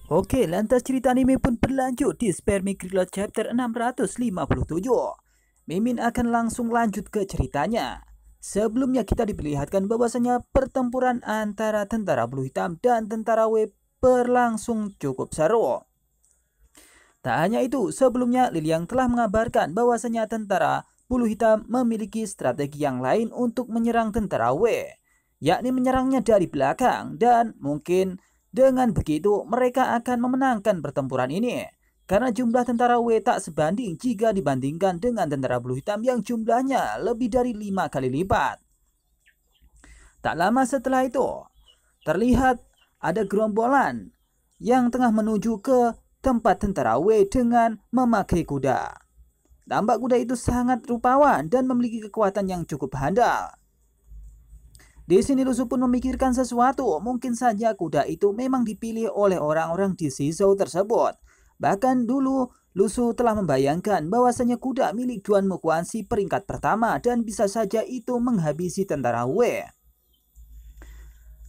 Oke, lantas cerita anime pun berlanjut di Spare Me Reload chapter 657. Mimin akan langsung lanjut ke ceritanya. Sebelumnya kita diperlihatkan bahwasanya pertempuran antara tentara Blue Hitam dan tentara W berlangsung cukup seru. Tak hanya itu, sebelumnya Liliang telah mengabarkan bahwasanya tentara Bulu Hitam memiliki strategi yang lain untuk menyerang tentara W, yakni menyerangnya dari belakang, dan mungkin dengan begitu mereka akan memenangkan pertempuran ini. Karena jumlah tentara W tak sebanding jika dibandingkan dengan tentara Bulu Hitam yang jumlahnya lebih dari 5 kali lipat. Tak lama setelah itu, terlihat ada gerombolan yang tengah menuju ke tempat tentara W dengan memakai kuda. Tampak kuda itu sangat rupawan dan memiliki kekuatan yang cukup handal. Di sini Lusu pun memikirkan sesuatu, mungkin saja kuda itu memang dipilih oleh orang-orang di Shizou tersebut. Bahkan dulu Lusu telah membayangkan bahwasanya kuda milik Duan Mukuanshi peringkat pertama dan bisa saja itu menghabisi tentara W.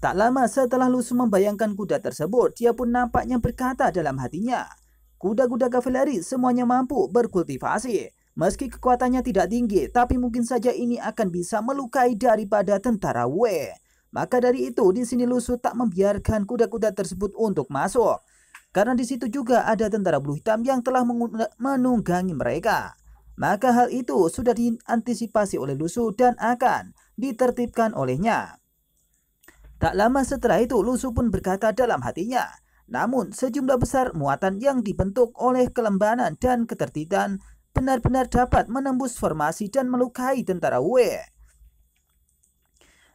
Tak lama setelah Lusu membayangkan kuda tersebut, dia pun nampaknya berkata dalam hatinya, kuda-kuda kavaleri semuanya mampu berkultivasi. Meski kekuatannya tidak tinggi, tapi mungkin saja ini akan bisa melukai daripada tentara W. Maka dari itu, di sini Lusu tak membiarkan kuda-kuda tersebut untuk masuk. Karena di situ juga ada tentara Blue Hitam yang telah menunggangi mereka. Maka hal itu sudah diantisipasi oleh Lusu dan akan ditertibkan olehnya. Tak lama setelah itu, Lusu pun berkata dalam hatinya, namun sejumlah besar muatan yang dibentuk oleh kelembanan dan ketertiban benar-benar dapat menembus formasi dan melukai tentara W.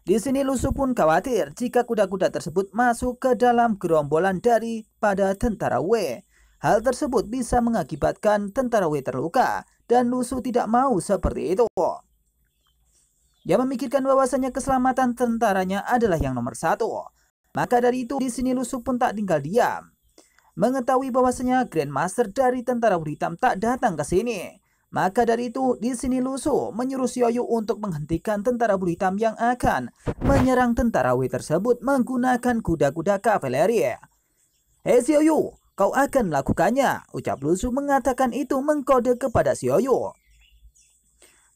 Di sini Lusu pun khawatir jika kuda-kuda tersebut masuk ke dalam gerombolan daripada tentara W. Hal tersebut bisa mengakibatkan tentara W terluka dan Lusu tidak mau seperti itu. Dia memikirkan bahwasanya keselamatan tentaranya adalah yang nomor satu. Maka dari itu di sini Lusu pun tak tinggal diam. Mengetahui bahwasanya Grandmaster dari tentara Blue Hitam tak datang ke sini. Maka dari itu di sini Lusu menyuruh Xiaoyu untuk menghentikan tentara Blue Hitam yang akan menyerang tentara W tersebut menggunakan kuda-kuda kavaleri. Hei Xiaoyu, kau akan melakukannya, ucap Lusu mengatakan itu mengkode kepada Xiaoyu.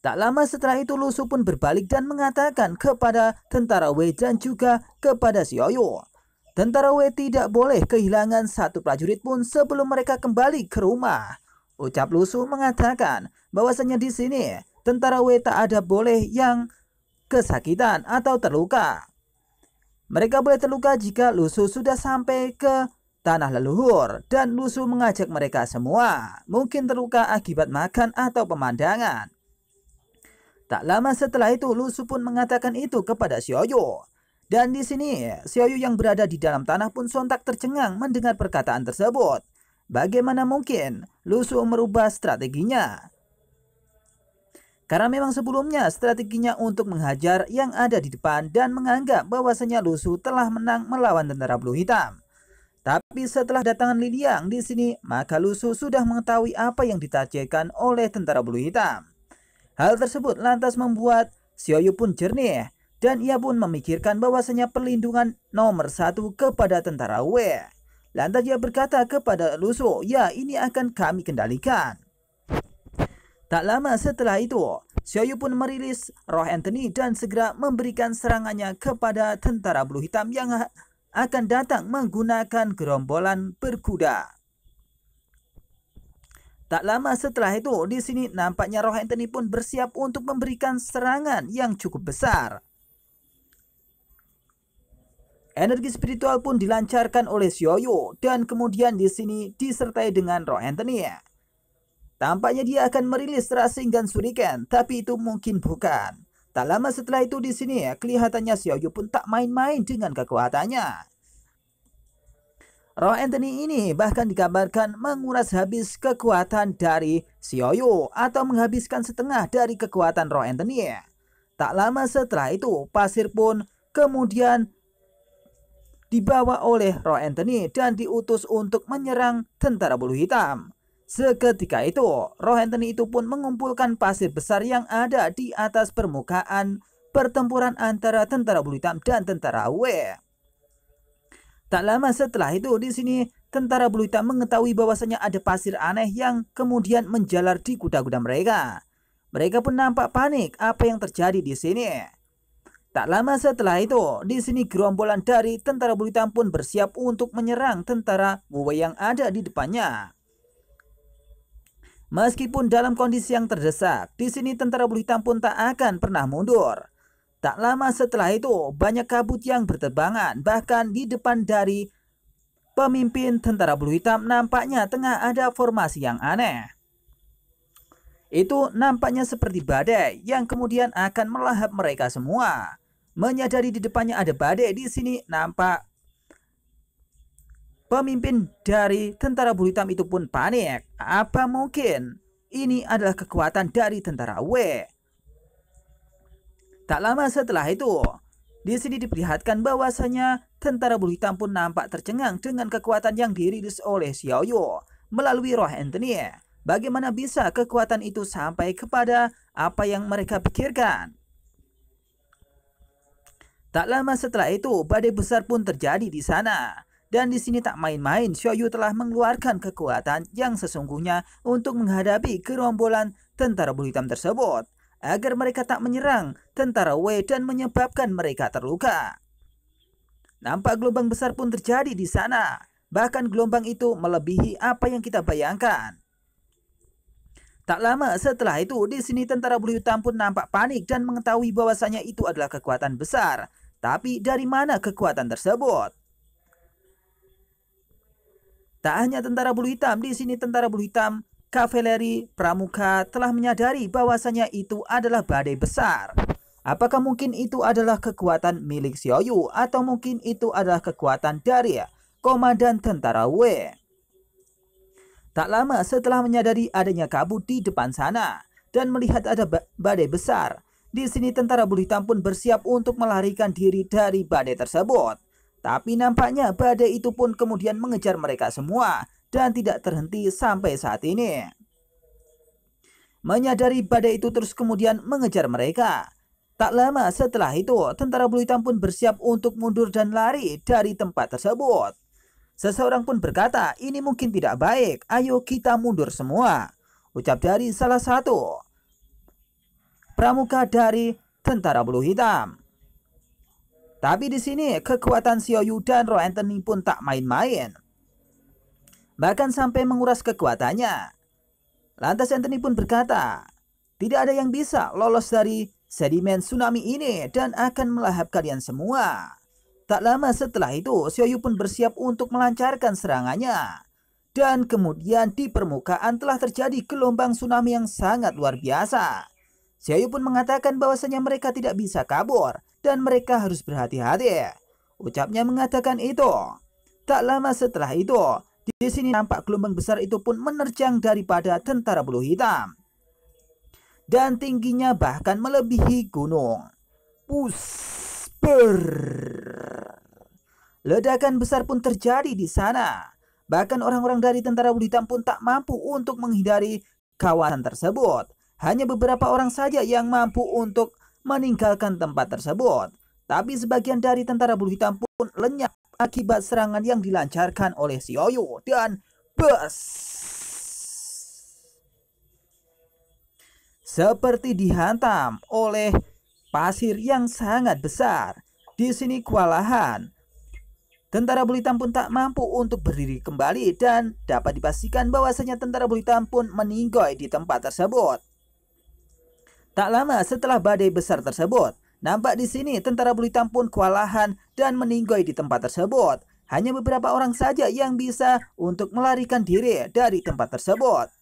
Tak lama setelah itu Lusu pun berbalik dan mengatakan kepada tentara W dan juga kepada Xiaoyu. Tentara W tidak boleh kehilangan satu prajurit pun sebelum mereka kembali ke rumah. Ucap Lusu mengatakan bahwasanya di sini tentara W tak ada boleh yang kesakitan atau terluka. Mereka boleh terluka jika Lusu sudah sampai ke tanah leluhur dan Lusu mengajak mereka semua mungkin terluka akibat makan atau pemandangan. Tak lama setelah itu Lusu pun mengatakan itu kepada Xiaoyu. Dan di sini Xiaoyu yang berada di dalam tanah pun sontak tercengang mendengar perkataan tersebut. Bagaimana mungkin Lusu merubah strateginya? Karena memang sebelumnya strateginya untuk menghajar yang ada di depan dan menganggap bahwasanya Lusu telah menang melawan tentara Blue Hitam. Tapi setelah datangan Liliang di sini, maka Lusu sudah mengetahui apa yang ditargetkan oleh tentara Blue Hitam. Hal tersebut lantas membuat Xiaoyu pun jernih. Dan ia pun memikirkan bahwasanya perlindungan nomor satu kepada tentara W. Lantas dia berkata kepada Lusu, ya ini akan kami kendalikan. Tak lama setelah itu, Xiaoyu pun merilis roh Anthony dan segera memberikan serangannya kepada tentara Blue Hitam yang akan datang menggunakan gerombolan berkuda. Tak lama setelah itu, di sini nampaknya roh Anthony pun bersiap untuk memberikan serangan yang cukup besar. Energi spiritual pun dilancarkan oleh Xiaoyu dan kemudian di sini disertai dengan roh Anthony. Tampaknya dia akan merilis Rasengan Shuriken, tapi itu mungkin bukan. Tak lama setelah itu di sini kelihatannya Xiaoyu pun tak main-main dengan kekuatannya. Roh Anthony ini bahkan dikabarkan menguras habis kekuatan dari Xiaoyu atau menghabiskan setengah dari kekuatan roh Anthony. Tak lama setelah itu pasir pun kemudian dibawa oleh roh Anthony dan diutus untuk menyerang tentara Bulu Hitam. Seketika itu, roh Anthony itu pun mengumpulkan pasir besar yang ada di atas permukaan pertempuran antara tentara Bulu Hitam dan tentara W. Tak lama setelah itu di sini tentara bulu hitam mengetahui bahwasanya ada pasir aneh yang kemudian menjalar di kuda-kuda mereka. Mereka pun nampak panik apa yang terjadi di sini. Tak lama setelah itu, di sini gerombolan dari tentara bulu hitam pun bersiap untuk menyerang tentara Wu Wei yang ada di depannya. Meskipun dalam kondisi yang terdesak, di sini tentara bulu hitam pun tak akan pernah mundur. Tak lama setelah itu, banyak kabut yang berterbangan, bahkan di depan dari pemimpin tentara bulu hitam nampaknya tengah ada formasi yang aneh. Itu nampaknya seperti badai yang kemudian akan melahap mereka semua. Menyadari di depannya ada badai, di sini nampak pemimpin dari tentara bulu hitam itu pun panik. Apa mungkin ini adalah kekuatan dari tentara Wei? Tak lama setelah itu, di sini diperlihatkan bahwasanya tentara bulu hitam pun nampak tercengang dengan kekuatan yang dirilis oleh Xiao Yu melalui roh Anthony. Bagaimana bisa kekuatan itu sampai kepada apa yang mereka pikirkan? Tak lama setelah itu, badai besar pun terjadi di sana. Dan di sini tak main-main, Xiao Yu telah mengeluarkan kekuatan yang sesungguhnya untuk menghadapi gerombolan tentara bulu hitam tersebut, agar mereka tak menyerang tentara Wei dan menyebabkan mereka terluka. Nampak gelombang besar pun terjadi di sana. Bahkan gelombang itu melebihi apa yang kita bayangkan. Tak lama setelah itu, di sini tentara bulu hitam pun nampak panik dan mengetahui bahwasanya itu adalah kekuatan besar. Tapi dari mana kekuatan tersebut? Tak hanya tentara bulu hitam, di sini tentara bulu hitam, kavaleri, pramuka telah menyadari bahwasanya itu adalah badai besar. Apakah mungkin itu adalah kekuatan milik Xiao Yu atau mungkin itu adalah kekuatan dari komandan tentara Wei? Tak lama setelah menyadari adanya kabut di depan sana dan melihat ada badai besar, di sini tentara bulu hitam pun bersiap untuk melarikan diri dari badai tersebut. Tapi nampaknya badai itu pun kemudian mengejar mereka semua dan tidak terhenti sampai saat ini. Menyadari badai itu terus kemudian mengejar mereka. Tak lama setelah itu, tentara bulu hitam pun bersiap untuk mundur dan lari dari tempat tersebut. Seseorang pun berkata, ini mungkin tidak baik, ayo kita mundur semua. Ucap dari salah satu pramuka dari tentara bulu hitam. Tapi di sini kekuatan Xiao Yu dan Roh Anthony pun tak main-main. Bahkan sampai menguras kekuatannya. Lantas Anthony pun berkata, tidak ada yang bisa lolos dari sedimen tsunami ini dan akan melahap kalian semua. Tak lama setelah itu, Xiao Yu pun bersiap untuk melancarkan serangannya. Dan kemudian di permukaan telah terjadi gelombang tsunami yang sangat luar biasa. Xiao Yu pun mengatakan bahwasanya mereka tidak bisa kabur dan mereka harus berhati-hati. Ucapnya mengatakan itu. Tak lama setelah itu, di sini nampak gelombang besar itu pun menerjang daripada tentara bulu hitam. Dan tingginya bahkan melebihi gunung. Pusper. Ledakan besar pun terjadi di sana. Bahkan orang-orang dari tentara bulu hitam pun tak mampu untuk menghindari kawasan tersebut. Hanya beberapa orang saja yang mampu untuk meninggalkan tempat tersebut. Tapi sebagian dari tentara bulu hitam pun lenyap akibat serangan yang dilancarkan oleh Xiao Yu dan bus. Seperti dihantam oleh pasir yang sangat besar. Di sini kewalahan. Tentara bulu hitam pun tak mampu untuk berdiri kembali dan dapat dipastikan bahwasanya tentara bulu hitam pun meninggoy di tempat tersebut. Tak lama setelah badai besar tersebut, nampak di sini tentara bulu hitam pun kewalahan dan meninggoy di tempat tersebut. Hanya beberapa orang saja yang bisa untuk melarikan diri dari tempat tersebut.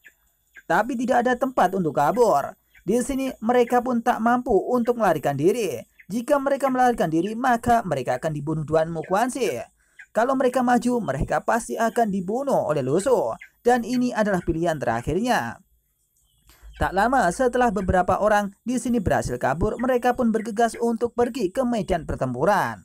Tapi tidak ada tempat untuk kabur. Di sini mereka pun tak mampu untuk melarikan diri. Jika mereka melarikan diri, maka mereka akan dibunuh Duan Muquanshi. Kalau mereka maju, mereka pasti akan dibunuh oleh Lusu. Dan ini adalah pilihan terakhirnya. Tak lama setelah beberapa orang di sini berhasil kabur, mereka pun bergegas untuk pergi ke medan pertempuran.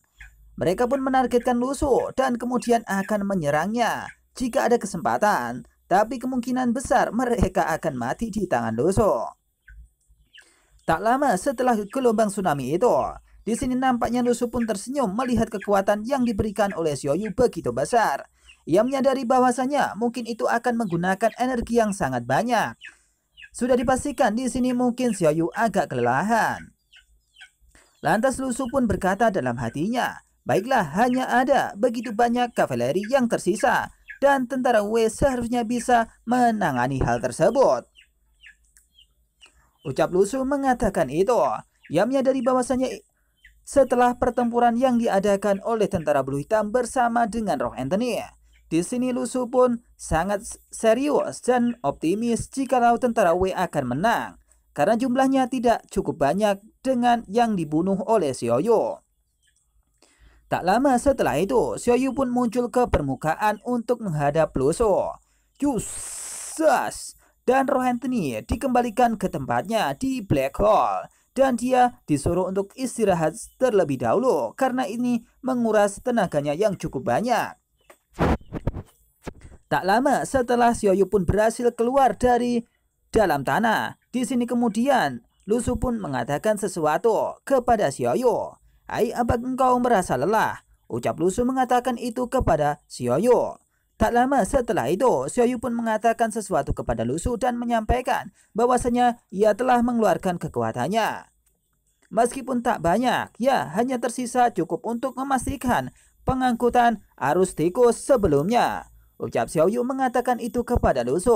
Mereka pun menargetkan Lusu dan kemudian akan menyerangnya jika ada kesempatan. Tapi kemungkinan besar mereka akan mati di tangan Lusu. Tak lama setelah gelombang tsunami itu, di sini nampaknya Lusu pun tersenyum melihat kekuatan yang diberikan oleh Xiao Yu begitu besar. Ia menyadari bahwasanya mungkin itu akan menggunakan energi yang sangat banyak. Sudah dipastikan di sini mungkin Xiaoyu agak kelelahan. Lantas Lu Su pun berkata dalam hatinya, baiklah, hanya ada begitu banyak kavaleri yang tersisa dan tentara Wei seharusnya bisa menangani hal tersebut. Ucap Lu Su mengatakan itu. Ia menyadari bahwasanya setelah pertempuran yang diadakan oleh tentara Blue Hitam bersama dengan Roh Anthony, di sini Lu Su pun sangat serius dan optimis jikalau tentara Wei akan menang, karena jumlahnya tidak cukup banyak dengan yang dibunuh oleh Xiaoyu. Tak lama setelah itu, Xiaoyu pun muncul ke permukaan untuk menghadap Lu Su. Yusas! Dan Roh Anthony dikembalikan ke tempatnya di Black Hole. Dan dia disuruh untuk istirahat terlebih dahulu karena ini menguras tenaganya yang cukup banyak. Tak lama setelah Xiaoyu pun berhasil keluar dari dalam tanah. Di sini kemudian Lu Su pun mengatakan sesuatu kepada Xiaoyu. Hai, apa engkau merasa lelah? Ucap Lu Su mengatakan itu kepada Xiaoyu. Tak lama setelah itu, Xiaoyu pun mengatakan sesuatu kepada Lu Su dan menyampaikan bahwasanya ia telah mengeluarkan kekuatannya. Meskipun tak banyak, ya hanya tersisa cukup untuk memastikan pengangkutan arus tikus sebelumnya. Ucap Xiaoyu mengatakan itu kepada Lu Su.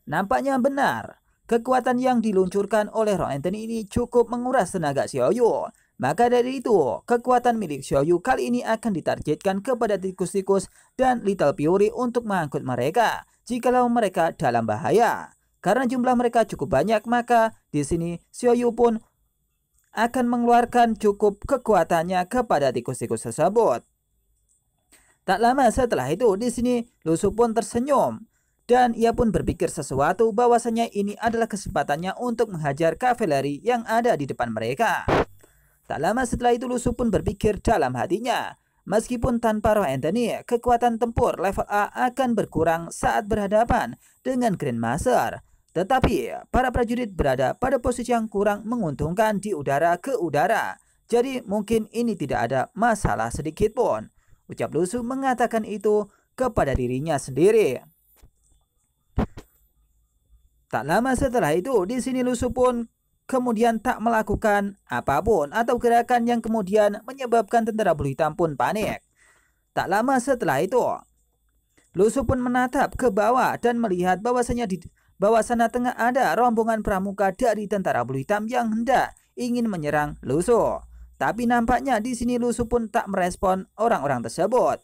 Nampaknya benar, kekuatan yang diluncurkan oleh Roh Anthony ini cukup menguras tenaga Xiaoyu. Maka dari itu, kekuatan milik Xiaoyu kali ini akan ditargetkan kepada tikus-tikus dan Little Fury untuk mengangkut mereka jikalau mereka dalam bahaya. Karena jumlah mereka cukup banyak, maka di sini Xiaoyu pun akan mengeluarkan cukup kekuatannya kepada tikus-tikus tersebut. Tak lama setelah itu, di sini Lu Su pun tersenyum dan ia pun berpikir sesuatu bahwasanya ini adalah kesempatannya untuk menghajar kavaleri yang ada di depan mereka. Tak lama setelah itu Lu Su pun berpikir dalam hatinya, meskipun tanpa Roh Anthony, kekuatan tempur level A akan berkurang saat berhadapan dengan Grandmaster. Tetapi para prajurit berada pada posisi yang kurang menguntungkan di udara ke udara. Jadi mungkin ini tidak ada masalah sedikit pun. Ucap Lu Su mengatakan itu kepada dirinya sendiri. Tak lama setelah itu, di sini Lu Su pun kemudian tak melakukan apapun atau gerakan yang kemudian menyebabkan tentara Blue Hitam pun panik. Tak lama setelah itu, Lu Su pun menatap ke bawah dan melihat bahwasanya di bawah sana tengah ada rombongan pramuka dari tentara Blue Hitam yang hendak ingin menyerang Lu Su. Tapi nampaknya di sini Lu Su pun tak merespon orang-orang tersebut.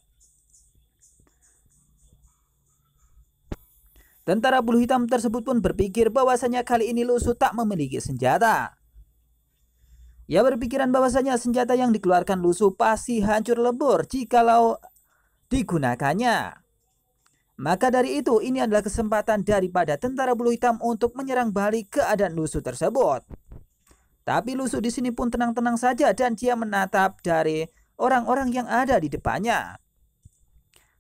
Tentara Blue Hitam tersebut pun berpikir bahwasanya kali ini Lu Su tak memiliki senjata. Ia berpikiran bahwasanya senjata yang dikeluarkan Lu Su pasti hancur lebur jikalau digunakannya. Maka dari itu, ini adalah kesempatan daripada tentara Blue Hitam untuk menyerang balik keadaan Lu Su tersebut. Tapi Lu Su di sini pun tenang-tenang saja dan dia menatap dari orang-orang yang ada di depannya.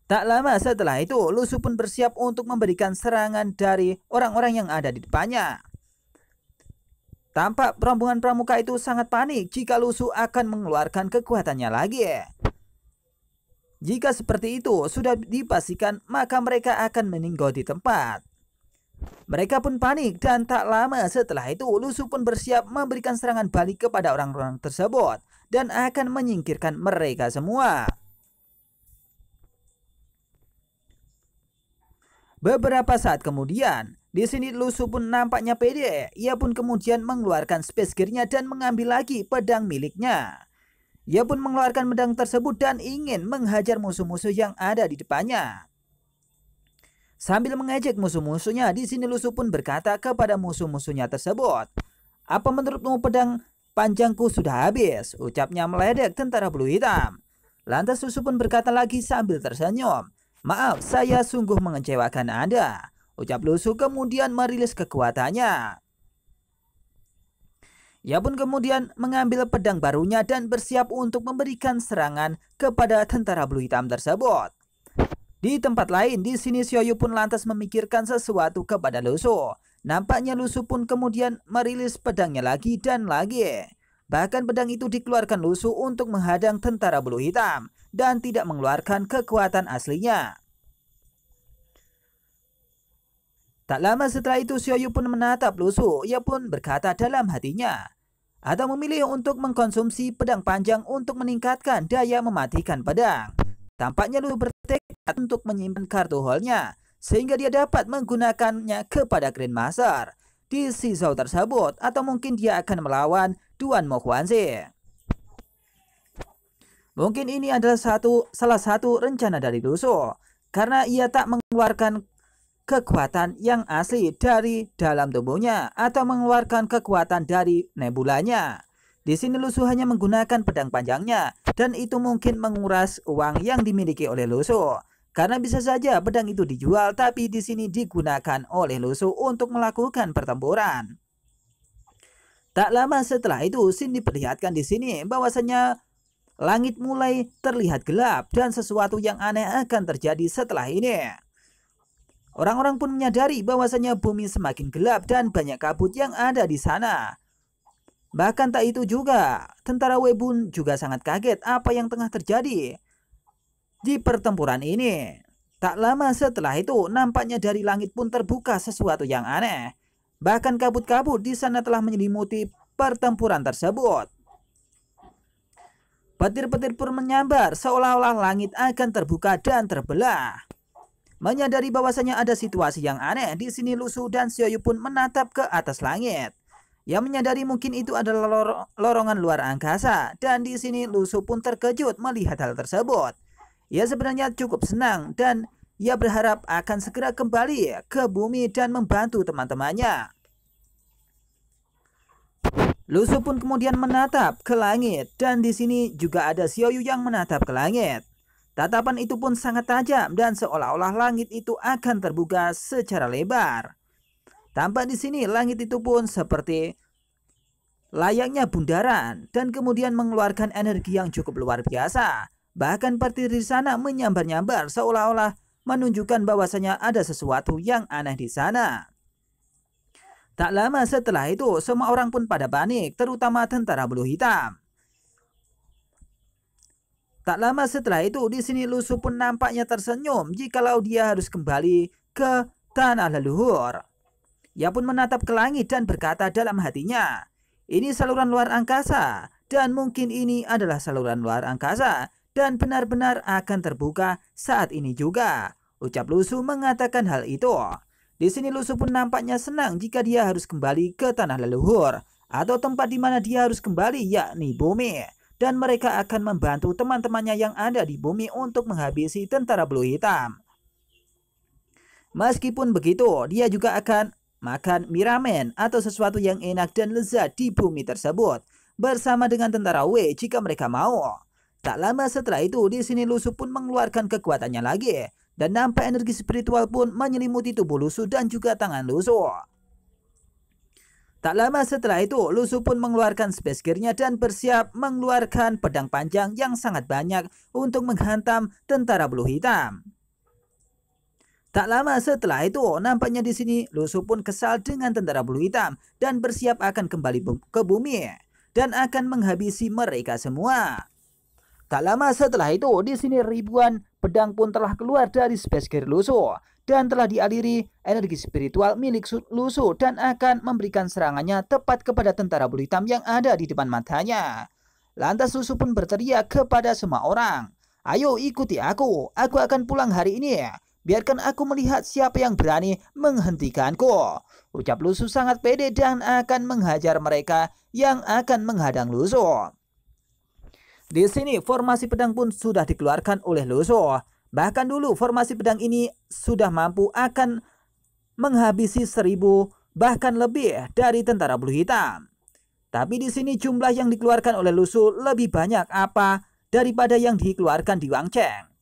Tak lama setelah itu, Lu Su pun bersiap untuk memberikan serangan dari orang-orang yang ada di depannya. Tampak rombongan pramuka itu sangat panik jika Lu Su akan mengeluarkan kekuatannya lagi. Jika seperti itu sudah dipastikan, maka mereka akan meninggal di tempat. Mereka pun panik dan tak lama setelah itu, Lu Su pun bersiap memberikan serangan balik kepada orang-orang tersebut dan akan menyingkirkan mereka semua. Beberapa saat kemudian, di sini Lu Su pun nampaknya pede. Ia pun kemudian mengeluarkan space gear-nya dan mengambil lagi pedang miliknya. Ia pun mengeluarkan pedang tersebut dan ingin menghajar musuh-musuh yang ada di depannya. Sambil mengejek musuh-musuhnya, di sini Lu Su pun berkata kepada musuh-musuhnya tersebut, "Apa menurutmu pedang panjangku sudah habis?" Ucapnya meledek tentara Blue Hitam. Lantas Lu Su pun berkata lagi sambil tersenyum, "Maaf, saya sungguh mengecewakan Anda." Ucap Lu Su kemudian merilis kekuatannya. Ia pun kemudian mengambil pedang barunya dan bersiap untuk memberikan serangan kepada tentara Blue Hitam tersebut. Di tempat lain, di sini Xiaoyu pun lantas memikirkan sesuatu kepada Lu Su. Nampaknya Lu Su pun kemudian merilis pedangnya lagi dan lagi. Bahkan pedang itu dikeluarkan Lu Su untuk menghadang tentara Blue Hitam. dan tidak mengeluarkan kekuatan aslinya. Tak lama setelah itu Xiaoyu pun menatap Lusu. Ia pun berkata dalam hatinya, atau memilih untuk mengkonsumsi pedang panjang untuk meningkatkan daya mematikan pedang. Tampaknya Lusu bertekad untuk menyimpan kartu haulnya sehingga dia dapat menggunakannya kepada Grandmaster di Shizou tersebut, atau mungkin dia akan melawan Duan Mohuanzi. Mungkin ini adalah salah satu rencana dari Lusu karena ia tak mengeluarkan kekuatan yang asli dari dalam tubuhnya atau mengeluarkan kekuatan dari nebulanya. Di sini Lusu hanya menggunakan pedang panjangnya dan itu mungkin menguras uang yang dimiliki oleh Lusu. Karena bisa saja pedang itu dijual tapi di sini digunakan oleh Lusu untuk melakukan pertempuran. Tak lama setelah itu Shin diperlihatkan di sini bahwasanya langit mulai terlihat gelap dan sesuatu yang aneh akan terjadi setelah ini. Orang-orang pun menyadari bahwasanya bumi semakin gelap dan banyak kabut yang ada di sana. Bahkan tak itu juga, tentara Wei pun juga sangat kaget apa yang tengah terjadi di pertempuran ini. Tak lama setelah itu, nampaknya dari langit pun terbuka sesuatu yang aneh. Bahkan kabut-kabut di sana telah menyelimuti pertempuran tersebut. Petir-petir pun menyambar seolah-olah langit akan terbuka dan terbelah. Menyadari bahwasanya ada situasi yang aneh, di sini Lusu dan Xiaoyu pun menatap ke atas langit. Ia menyadari mungkin itu adalah lorongan luar angkasa dan di sini Lusu pun terkejut melihat hal tersebut. Ia sebenarnya cukup senang dan ia berharap akan segera kembali ke bumi dan membantu teman-temannya. Lusu pun kemudian menatap ke langit dan di sini juga ada Xiaoyu yang menatap ke langit. Tatapan itu pun sangat tajam dan seolah-olah langit itu akan terbuka secara lebar. Tampak di sini langit itu pun seperti layaknya bundaran dan kemudian mengeluarkan energi yang cukup luar biasa. Bahkan petir di sana menyambar-nyambar seolah-olah menunjukkan bahwasanya ada sesuatu yang aneh di sana. Tak lama setelah itu semua orang pun pada panik, terutama tentara bulu hitam. Tak lama setelah itu di sini Lusu pun nampaknya tersenyum jikalau dia harus kembali ke tanah leluhur. Ia pun menatap ke langit dan berkata dalam hatinya, ini saluran luar angkasa dan mungkin ini adalah saluran luar angkasa dan benar-benar akan terbuka saat ini juga. Ucap Lusu mengatakan hal itu. Di sini Lusu pun nampaknya senang jika dia harus kembali ke tanah leluhur atau tempat di mana dia harus kembali, yakni bumi. Dan mereka akan membantu teman-temannya yang ada di bumi untuk menghabisi tentara bulu hitam. Meskipun begitu, dia juga akan makan mie ramen atau sesuatu yang enak dan lezat di bumi tersebut bersama dengan tentara Wei jika mereka mau. Tak lama setelah itu, di sini Lusu pun mengeluarkan kekuatannya lagi dan nampak energi spiritual pun menyelimuti tubuh Lusu dan juga tangan Lusu. Tak lama setelah itu, Lusu pun mengeluarkan space gear-nya dan bersiap mengeluarkan pedang panjang yang sangat banyak untuk menghantam tentara bulu hitam. Tak lama setelah itu, nampaknya di sini Lusu pun kesal dengan tentara bulu hitam dan bersiap akan kembali ke bumi dan akan menghabisi mereka semua. Tak lama setelah itu, di sini ribuan pedang pun telah keluar dari space gear Lusu dan telah dialiri energi spiritual milik Lusu dan akan memberikan serangannya tepat kepada tentara bulu hitam yang ada di depan matanya. Lantas Lusu pun berteriak kepada semua orang, ayo ikuti aku akan pulang hari ini. Biarkan aku melihat siapa yang berani menghentikanku. Ucap Lusu sangat pede dan akan menghajar mereka yang akan menghadang Lusu. Di sini formasi pedang pun sudah dikeluarkan oleh Lusu. Bahkan dulu formasi pedang ini sudah mampu akan menghabisi 1000 bahkan lebih dari tentara bulu hitam. Tapi di sini jumlah yang dikeluarkan oleh Lusu lebih banyak apa daripada yang dikeluarkan di Wang Cheng.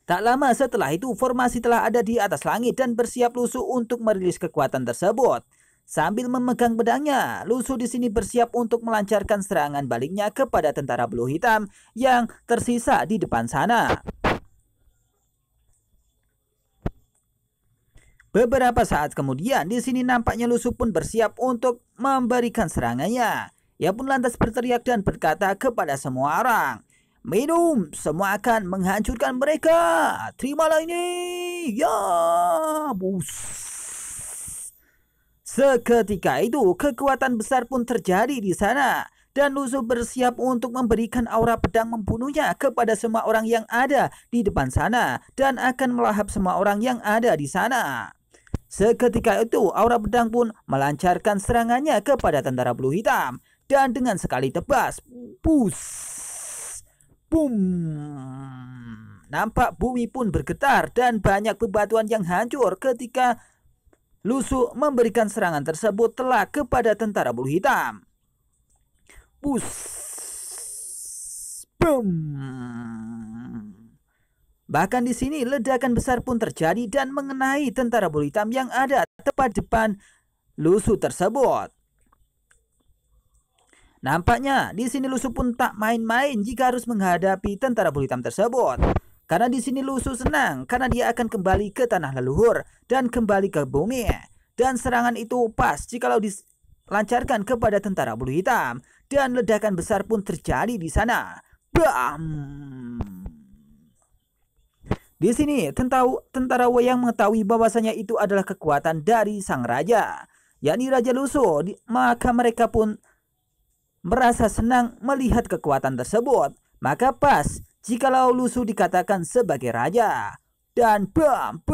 Tak lama setelah itu formasi telah ada di atas langit dan bersiap Lusu untuk merilis kekuatan tersebut. Sambil memegang pedangnya, Lusu di sini bersiap untuk melancarkan serangan baliknya kepada tentara bulu hitam yang tersisa di depan sana. Beberapa saat kemudian, di sini nampaknya Lusu pun bersiap untuk memberikan serangannya. Ia pun lantas berteriak dan berkata kepada semua orang, Minum, semua akan menghancurkan mereka. Terimalah ini. Ya, bus. Seketika itu, kekuatan besar pun terjadi di sana. Dan Lusu bersiap untuk memberikan aura pedang membunuhnya kepada semua orang yang ada di depan sana. Dan akan melahap semua orang yang ada di sana. Seketika itu, aura pedang pun melancarkan serangannya kepada tentara Blue Hitam. Dan dengan sekali tebas, bus. Boom. Nampak bumi pun bergetar dan banyak bebatuan yang hancur ketika Lusu memberikan serangan tersebut telak kepada tentara Blue Hitam. Bus. Boom. Bahkan di sini ledakan besar pun terjadi dan mengenai tentara Blue Hitam yang ada tepat depan Lusu tersebut. Nampaknya di sini Lusu pun tak main-main jika harus menghadapi tentara Blue Hitam tersebut. Karena di sini Lusu senang karena dia akan kembali ke tanah leluhur dan kembali ke bumi. Dan serangan itu pas jikalau dilancarkan kepada tentara Blue Hitam dan ledakan besar pun terjadi di sana. Bam! Di sini tentara Wei yang mengetahui bahwasanya itu adalah kekuatan dari sang raja, yakni Raja Lusu, maka mereka pun merasa senang melihat kekuatan tersebut. Maka pas jikalau Lusu dikatakan sebagai raja. Dan bam.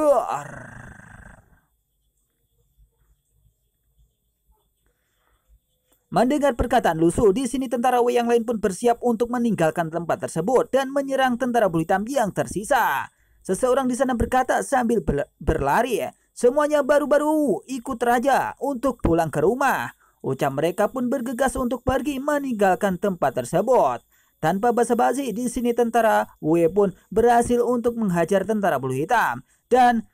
Mendengar perkataan Lusu, di sini tentara Wei yang lain pun bersiap untuk meninggalkan tempat tersebut dan menyerang tentara Blue Hitam yang tersisa. Seseorang di sana berkata sambil berlari, "Semuanya baru-baru ikut raja untuk pulang ke rumah." Ucap mereka pun bergegas untuk pergi meninggalkan tempat tersebut. Tanpa basa-basi, di sini tentara Wei pun berhasil untuk menghajar tentara Blue Hitam. Dan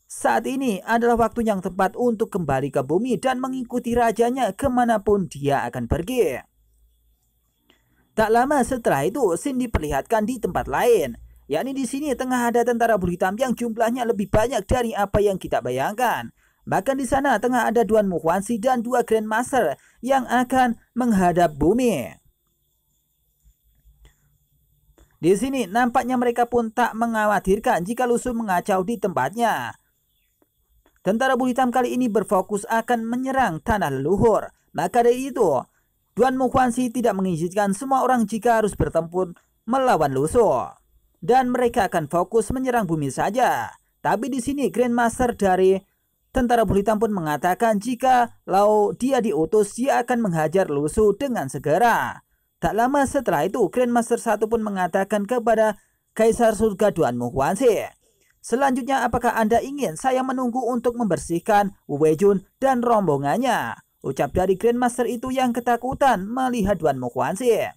saat ini adalah waktu yang tepat untuk kembali ke bumi dan mengikuti rajanya kemanapun dia akan pergi. Tak lama setelah itu, Sin diperlihatkan di tempat lain. Yakni di sini tengah ada tentara Blue Hitam yang jumlahnya lebih banyak dari apa yang kita bayangkan. Bahkan di sana tengah ada Duan Muhuansi dan 2 Grandmaster yang akan menghadap bumi. Di sini nampaknya mereka pun tak mengkhawatirkan jika Lusu mengacau di tempatnya. Tentara Blue Hitam kali ini berfokus akan menyerang tanah leluhur. Maka dari itu, Duan Muhuansi tidak mengizinkan semua orang jika harus bertempur melawan Lusu. Dan mereka akan fokus menyerang bumi saja. Tapi di sini Grandmaster dari tentara Blue Hitam pun mengatakan jika dia diutus, dia akan menghajar Lusu dengan segera. Tak lama setelah itu, Grandmaster 1 pun mengatakan kepada Kaisar Surga Duan Muhuansi, "Selanjutnya apakah Anda ingin saya menunggu untuk membersihkan Wu Weijun dan rombongannya?" Ucap dari Grandmaster itu yang ketakutan melihat Duan Muhuansi.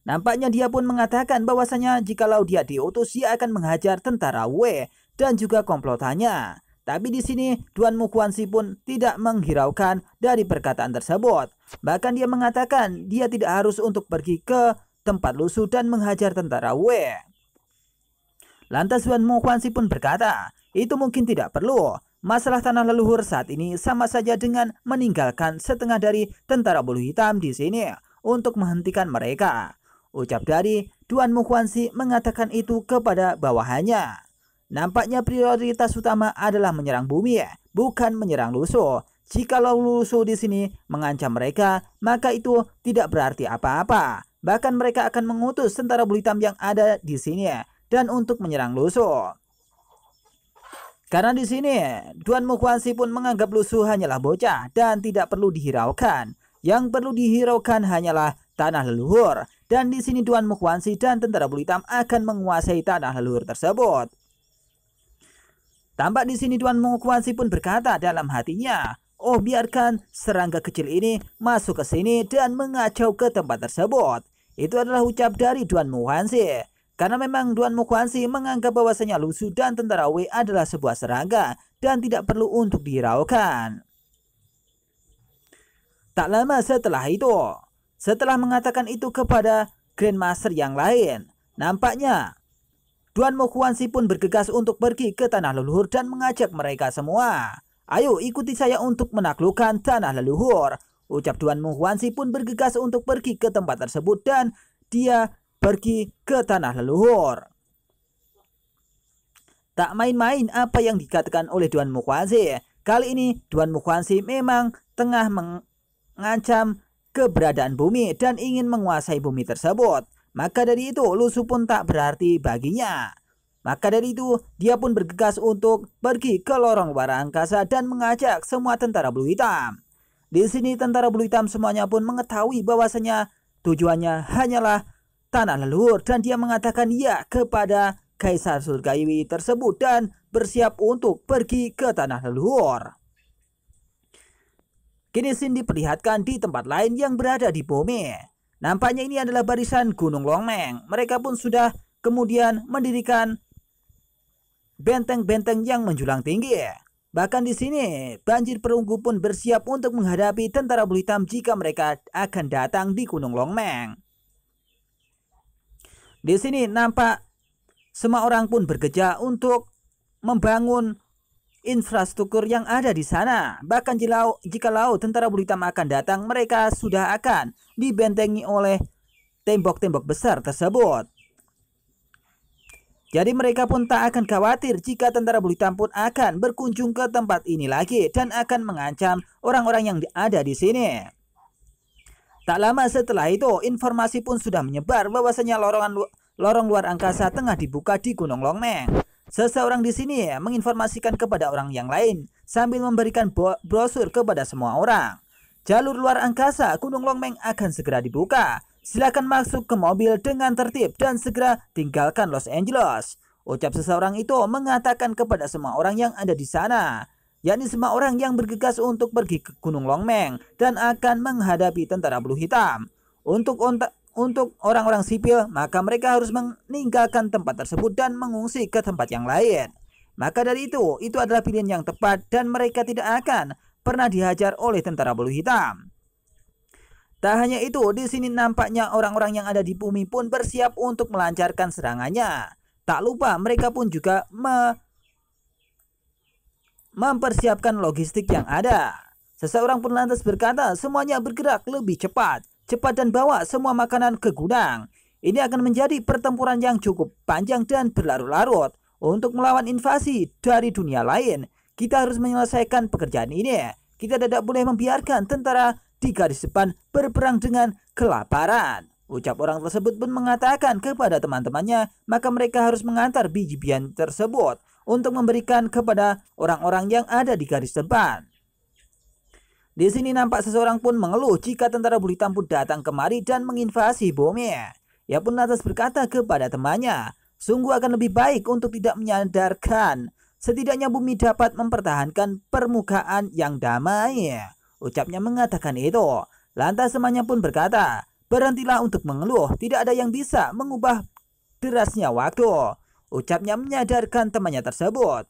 Nampaknya dia pun mengatakan bahwasanya jikalau dia diutus, dia akan menghajar tentara Wei dan juga komplotannya. Tapi di sini Duan Muhuansi pun tidak menghiraukan dari perkataan tersebut. Bahkan dia mengatakan dia tidak harus untuk pergi ke tempat Lusu dan menghajar tentara Wei. Lantas Duan Muhuansi pun berkata, "Itu mungkin tidak perlu. Masalah tanah leluhur saat ini sama saja dengan meninggalkan setengah dari tentara Blue Hitam di sini untuk menghentikan mereka." Ucap dari Duan Muhuansi mengatakan itu kepada bawahannya. Nampaknya prioritas utama adalah menyerang bumi, bukan menyerang Lusu. Jikalau Lusu di sini mengancam mereka, maka itu tidak berarti apa-apa. Bahkan mereka akan mengutus tentara Blue Hitam yang ada di sini dan untuk menyerang Lusu. Karena di sini Duan Muhuansi pun menganggap Lusu hanyalah bocah dan tidak perlu dihiraukan. Yang perlu dihiraukan hanyalah tanah leluhur. Dan di sini Duan Muhuansi dan tentara Blue Hitam akan menguasai tanah leluhur tersebut. Tampak di sini Duan Muhuansi pun berkata dalam hatinya, "Oh, biarkan serangga kecil ini masuk ke sini dan mengacau ke tempat tersebut." Itu adalah ucap dari Duan Muhuansi. Karena memang Duan Muhuansi menganggap bahwasanya Lusu dan tentara Wei adalah sebuah serangga dan tidak perlu untuk dihiraukan. Tak lama setelah itu, setelah mengatakan itu kepada Grandmaster yang lain, nampaknya Duan Muhuansi pun bergegas untuk pergi ke tanah leluhur dan mengajak mereka semua. "Ayo ikuti saya untuk menaklukkan tanah leluhur." Ucap Duan Muhuansi pun bergegas untuk pergi ke tempat tersebut dan dia pergi ke tanah leluhur. Tak main-main apa yang dikatakan oleh Tuan Mukhwazi. Kali ini Tuan Mukhwazi memang tengah mengancam keberadaan bumi dan ingin menguasai bumi tersebut. Maka dari itu Lusu pun tak berarti baginya. Maka dari itu dia pun bergegas untuk pergi ke lorong luar angkasa dan mengajak semua tentara Blue Hitam. Di sini tentara Blue Hitam semuanya pun mengetahui bahwasanya tujuannya hanyalah tanah leluhur dan dia mengatakan ya kepada Kaisar Surgawi tersebut dan bersiap untuk pergi ke tanah leluhur. Kini scene diperlihatkan di tempat lain yang berada di bumi. Nampaknya ini adalah barisan Gunung Longmeng. Mereka pun sudah kemudian mendirikan benteng-benteng yang menjulang tinggi. Bahkan di sini banjir perunggu pun bersiap untuk menghadapi tentara Blue Hitam jika mereka akan datang di Gunung Longmeng. Di sini nampak semua orang pun bergeja untuk membangun infrastruktur yang ada di sana. Bahkan jikalau tentara Blue Hitam akan datang, mereka sudah akan dibentengi oleh tembok-tembok besar tersebut. Jadi mereka pun tak akan khawatir jika tentara Blue Hitam pun akan berkunjung ke tempat ini lagi dan akan mengancam orang-orang yang ada di sini. Tak lama setelah itu, informasi pun sudah menyebar bahwasanya lorong luar angkasa tengah dibuka di Gunung Longmeng. Seseorang di sini menginformasikan kepada orang yang lain sambil memberikan brosur kepada semua orang. Jalur luar angkasa Gunung Longmeng akan segera dibuka. Silakan masuk ke mobil dengan tertib dan segera tinggalkan Los Angeles. Ucap seseorang itu mengatakan kepada semua orang yang ada di sana, yakni semua orang yang bergegas untuk pergi ke Gunung Longmeng dan akan menghadapi tentara Blue Hitam. Untuk orang-orang sipil, maka mereka harus meninggalkan tempat tersebut dan mengungsi ke tempat yang lain. Maka dari itu adalah pilihan yang tepat dan mereka tidak akan pernah dihajar oleh tentara Blue Hitam. Tak hanya itu, di sini nampaknya orang-orang yang ada di bumi pun bersiap untuk melancarkan serangannya. Tak lupa mereka pun juga mempersiapkan logistik yang ada. Seseorang pun lantas berkata, semuanya bergerak lebih cepat dan bawa semua makanan ke gudang. Ini akan menjadi pertempuran yang cukup panjang dan berlarut-larut. Untuk melawan invasi dari dunia lain, kita harus menyelesaikan pekerjaan ini. Kita tidak boleh membiarkan tentara di garis depan berperang dengan kelaparan. Ucap orang tersebut pun mengatakan kepada teman-temannya, maka mereka harus mengantar biji-bijian tersebut untuk memberikan kepada orang-orang yang ada di garis depan. Di sini nampak seseorang pun mengeluh jika tentara Blue Hitam pun datang kemari dan menginvasi bumi. Ia pun lantas berkata kepada temannya, sungguh akan lebih baik untuk tidak menyadarkan. Setidaknya bumi dapat mempertahankan permukaan yang damai. Ucapnya mengatakan itu. Lantas temannya pun berkata, berhentilah untuk mengeluh, tidak ada yang bisa mengubah derasnya waktu. Ucapnya menyadarkan temannya tersebut.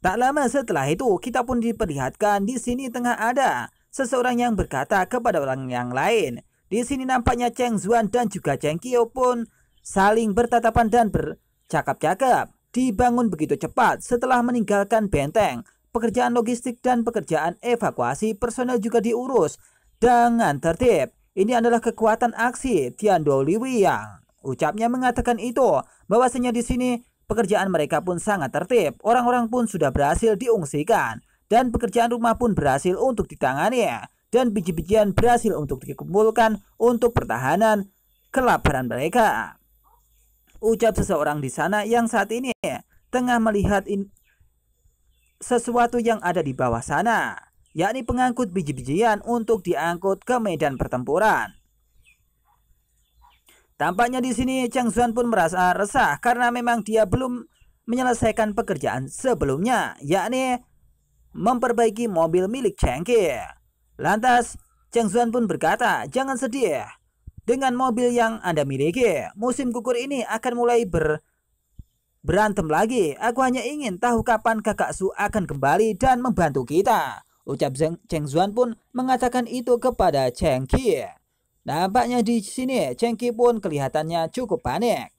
Tak lama setelah itu, kita pun diperlihatkan di sini tengah ada seseorang yang berkata kepada orang yang lain. Di sini nampaknya Cheng Zuan dan juga Cheng Kyo pun saling bertatapan dan bercakap-cakap. Dibangun begitu cepat setelah meninggalkan benteng. Pekerjaan logistik dan pekerjaan evakuasi personel juga diurus dengan tertib. Ini adalah kekuatan aksi Tiando Liwiang. Ucapnya mengatakan itu, bahwasanya di sini pekerjaan mereka pun sangat tertib. Orang-orang pun sudah berhasil diungsikan dan pekerjaan rumah pun berhasil untuk ditangani dan biji-bijian berhasil untuk dikumpulkan untuk pertahanan kelaparan mereka. Ucap seseorang di sana yang saat ini tengah melihat sesuatu yang ada di bawah sana, yakni pengangkut biji-bijian untuk diangkut ke medan pertempuran. Tampaknya di sini Cheng Zuan pun merasa resah karena memang dia belum menyelesaikan pekerjaan sebelumnya, yakni memperbaiki mobil milik Cheng Ki. Lantas Cheng Zuan pun berkata, jangan sedih, dengan mobil yang Anda miliki, musim gugur ini akan mulai berantem lagi. Aku hanya ingin tahu kapan kakak Su akan kembali dan membantu kita. Ucap Cheng Zuan pun mengatakan itu kepada Cheng Ki. Nampaknya di sini Cheng Ki pun kelihatannya cukup panik.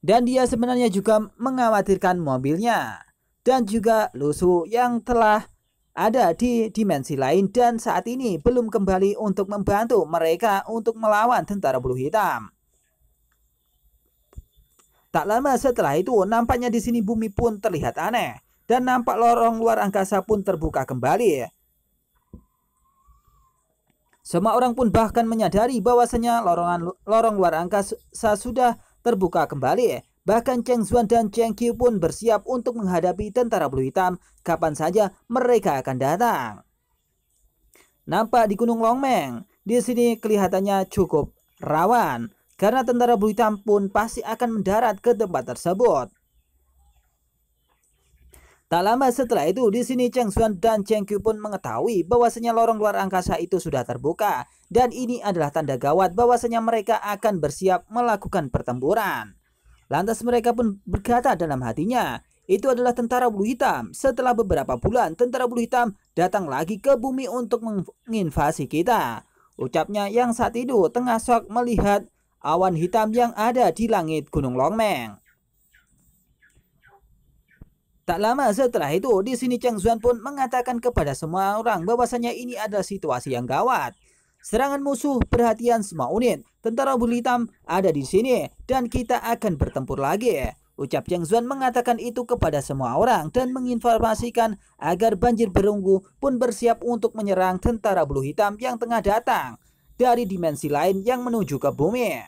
Dan dia sebenarnya juga mengkhawatirkan mobilnya dan juga Lu Su yang telah ada di dimensi lain dan saat ini belum kembali untuk membantu mereka untuk melawan tentara bulu hitam. Tak lama setelah itu, nampaknya di sini bumi pun terlihat aneh dan nampak lorong luar angkasa pun terbuka kembali. Semua orang pun bahkan menyadari bahwasanya lorong luar angkasa sudah terbuka kembali. Bahkan Cheng Zuan dan Cheng Qiu pun bersiap untuk menghadapi tentara bulu hitam kapan saja mereka akan datang. Nampak di Gunung Longmeng, di sini kelihatannya cukup rawan karena tentara bulu hitam pun pasti akan mendarat ke tempat tersebut. Tak lama setelah itu, di sini Cheng Zuan dan Cheng Qiu pun mengetahui bahwasanya lorong luar angkasa itu sudah terbuka dan ini adalah tanda gawat bahwasanya mereka akan bersiap melakukan pertempuran. Lantas mereka pun berkata dalam hatinya, itu adalah tentara bulu hitam. Setelah beberapa bulan, tentara bulu hitam datang lagi ke bumi untuk menginvasi kita. Ucapnya yang saat itu tengah shock melihat awan hitam yang ada di langit Gunung Longmeng. Tak lama setelah itu, di sini Cheng Zuan pun mengatakan kepada semua orang bahwasanya ini adalah situasi yang gawat. Serangan musuh, perhatian semua unit. Tentara bulu hitam ada di sini dan kita akan bertempur lagi. Ucap Cheng Zuan mengatakan itu kepada semua orang dan menginformasikan agar banjir perunggu pun bersiap untuk menyerang tentara bulu hitam yang tengah datang dari dimensi lain yang menuju ke bumi.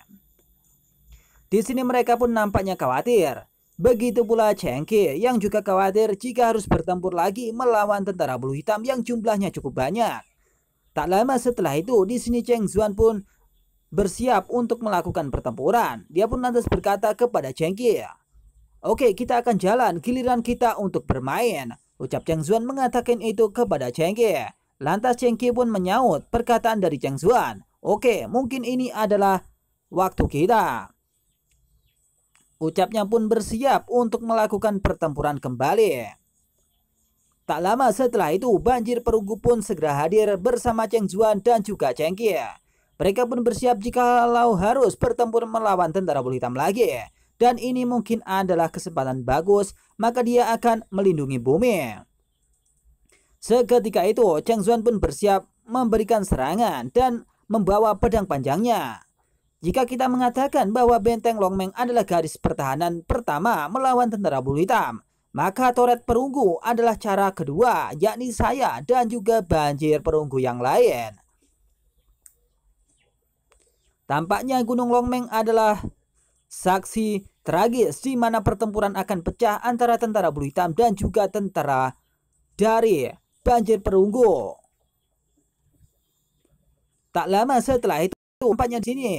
Di sini mereka pun nampaknya khawatir. Begitu pula Cheng Qiu yang juga khawatir jika harus bertempur lagi melawan tentara bulu hitam yang jumlahnya cukup banyak. Tak lama setelah itu, di sini Cheng Zuan pun bersiap untuk melakukan pertempuran. Dia pun lantas berkata kepada Cheng Qiu, "Oke, kita akan jalan, giliran kita untuk bermain." Ucap Cheng Zuan mengatakan itu kepada Cheng Qiu. Lantas Cheng Qiu pun menyaut perkataan dari Cheng Zuan. "Oke, mungkin ini adalah waktu kita." Ucapnya pun bersiap untuk melakukan pertempuran kembali. Tak lama setelah itu, banjir perunggu pun segera hadir bersama Cheng Zuan dan juga Cheng Qiu. Mereka pun bersiap jikalau harus bertempur melawan tentara bulu hitam lagi. Dan ini mungkin adalah kesempatan bagus, maka dia akan melindungi bumi. Seketika itu, Cheng Zuan pun bersiap memberikan serangan dan membawa pedang panjangnya. Jika kita mengatakan bahwa benteng Longmeng adalah garis pertahanan pertama melawan tentara bulu hitam, maka toret perunggu adalah cara kedua, yakni saya dan juga banjir perunggu yang lain. Tampaknya Gunung Longmeng adalah saksi tragis di mana pertempuran akan pecah antara tentara bulu hitam dan juga tentara dari banjir perunggu. Tak lama setelah itu, tampaknya di sini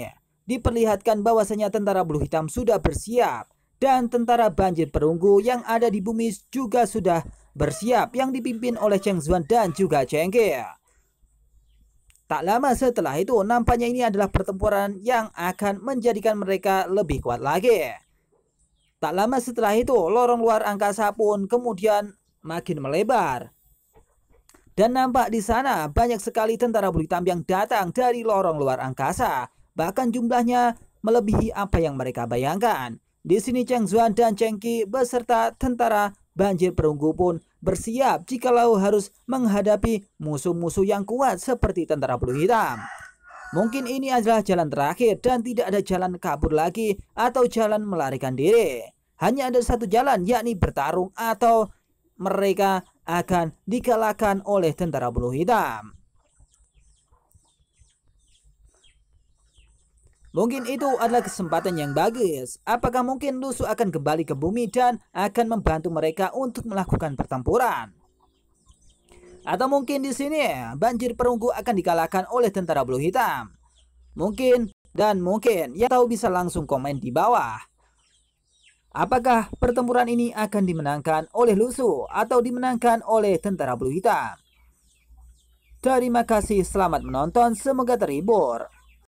diperlihatkan bahwasanya tentara bulu hitam sudah bersiap dan tentara banjir perunggu yang ada di bumi juga sudah bersiap yang dipimpin oleh Cheng Zuan dan juga Cheng Qiu. Tak lama setelah itu, nampaknya ini adalah pertempuran yang akan menjadikan mereka lebih kuat lagi. Tak lama setelah itu, lorong luar angkasa pun kemudian makin melebar. Dan nampak di sana banyak sekali tentara bulu hitam yang datang dari lorong luar angkasa. Bahkan jumlahnya melebihi apa yang mereka bayangkan. Di sini Cheng Zuan dan Cheng Qiu beserta tentara banjir perunggu pun bersiap jikalau harus menghadapi musuh-musuh yang kuat seperti tentara bulu hitam. Mungkin ini adalah jalan terakhir dan tidak ada jalan kabur lagi atau jalan melarikan diri. Hanya ada satu jalan, yakni bertarung atau mereka akan dikalahkan oleh tentara bulu hitam. Mungkin itu adalah kesempatan yang bagus. Apakah mungkin musuh akan kembali ke bumi dan akan membantu mereka untuk melakukan pertempuran? Atau mungkin di sini banjir perunggu akan dikalahkan oleh tentara bulu hitam? Mungkin dan mungkin. Ya tahu bisa langsung komen di bawah. Apakah pertempuran ini akan dimenangkan oleh musuh atau dimenangkan oleh tentara bulu hitam? Terima kasih, selamat menonton, semoga terhibur.